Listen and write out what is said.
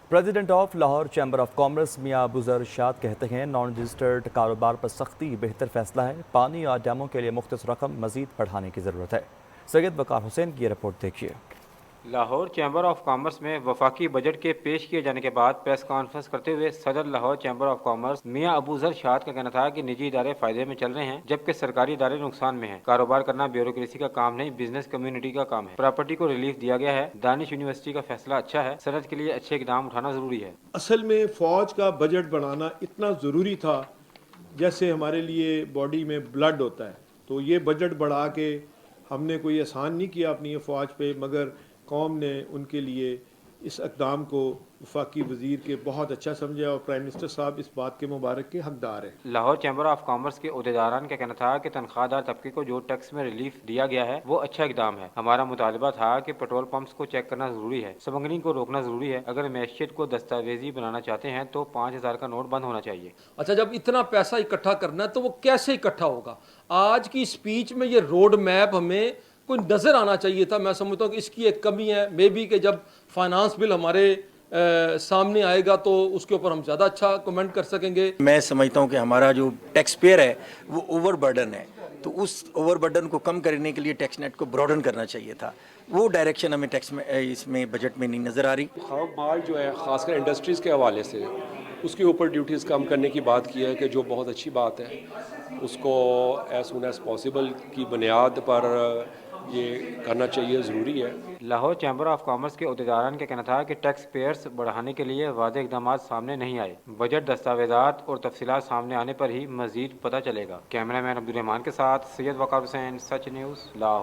President of Lahore chamber of commerce میاں ابو ذر ارشاد کہتے ہیں نان رجسٹرڈ کاروبار پر سختی بہتر فیصلہ ہے، پانی اور ڈیموں کے لیے مختص رقم مزید بڑھانے کی ضرورت ہے۔ سید وقار حسین کی یہ رپورٹ دیکھیے۔ لاہور چیمبر آف کامرس میں وفاقی بجٹ کے پیش کیے جانے کے بعد پریس کانفرنس کرتے ہوئے صدر لاہور چیمبر آف کامرس میاں ابو ذر ارشاد کا کہنا تھا کہ نجی ادارے فائدے میں چل رہے ہیں جبکہ سرکاری ادارے نقصان میں ہیں۔ کاروبار کرنا بیوروکریسی کا کام نہیں، بزنس کمیونٹی کا کام ہے۔ پراپرٹی کو ریلیف دیا گیا ہے۔ دانش یونیورسٹی کا فیصلہ اچھا ہے، صنعت کے لیے اچھے اقدام اٹھانا ضروری ہے۔ اصل میں فوج کا بجٹ بڑھانا اتنا ضروری تھا جیسے ہمارے لیے باڈی میں بلڈ ہوتا ہے، تو یہ بجٹ بڑھا کے ہم نے کوئی احسان نہیں کیا اپنی فوج پہ، مگر قوم نے ان کے لیے اس اقدام کو وفاقی وزیر کے بہت اچھا سمجھا اور پرائم منسٹر صاحب اس بات کے مبارک کے حقدار ہیں۔ لاہور چیمبر آف کامرس کے عہدیداران کا کہنا تھا کہ تنخواہ دار طبقے کو جو ٹیکس میں ریلیف دیا گیا ہے وہ اچھا اقدام ہے۔ ہمارا مطالبہ تھا کہ پیٹرول پمپس کو چیک کرنا ضروری ہے، اسمگلنگ کو روکنا ضروری ہے۔ اگر معیشت کو دستاویزی بنانا چاہتے ہیں تو 5000 کا نوٹ بند ہونا چاہیے۔ اچھا، جب اتنا پیسہ اکٹھا کرنا ہے تو وہ کیسے اکٹھا ہوگا؟ آج کی اسپیچ میں یہ روڈ میپ ہمیں کوئی نظر آنا چاہیے تھا۔ میں سمجھتا ہوں کہ اس کی ایک کمی ہے، مے بی کہ جب فائنانس بل ہمارے سامنے آئے گا تو اس کے اوپر ہم زیادہ اچھا کمنٹ کر سکیں گے۔ میں سمجھتا ہوں کہ ہمارا جو ٹیکس پیئر ہے وہ اوور برڈن ہے، تو اس اوور برڈن کو کم کرنے کے لیے ٹیکس نیٹ کو براڈن کرنا چاہیے تھا۔ وہ ڈائریکشن ہمیں ٹیکس میں اس میں بجٹ میں نہیں نظر آ رری۔ خام مال جو ہے خاص کر انڈسٹریز کے حوالے سے اس کے اوپر ڈیوٹیز کم کرنے کی بات کی ہے کہ جو بہت اچھی بات ہے، اس کو ایز سون ایز پاسبل کی بنیاد پر یہ کرنا چاہیے، ضروری ہے۔ لاہور چیمبر آف کامرس کے عہدیداران کا کہنا تھا کہ ٹیکس پیئرز بڑھانے کے لیے واضح اقدامات سامنے نہیں آئے۔ بجٹ دستاویزات اور تفصیلات سامنے آنے پر ہی مزید پتہ چلے گا۔ کیمرہ مین عبدالرحمان کے ساتھ سید وقار حسین، سچ نیوز، لاہور۔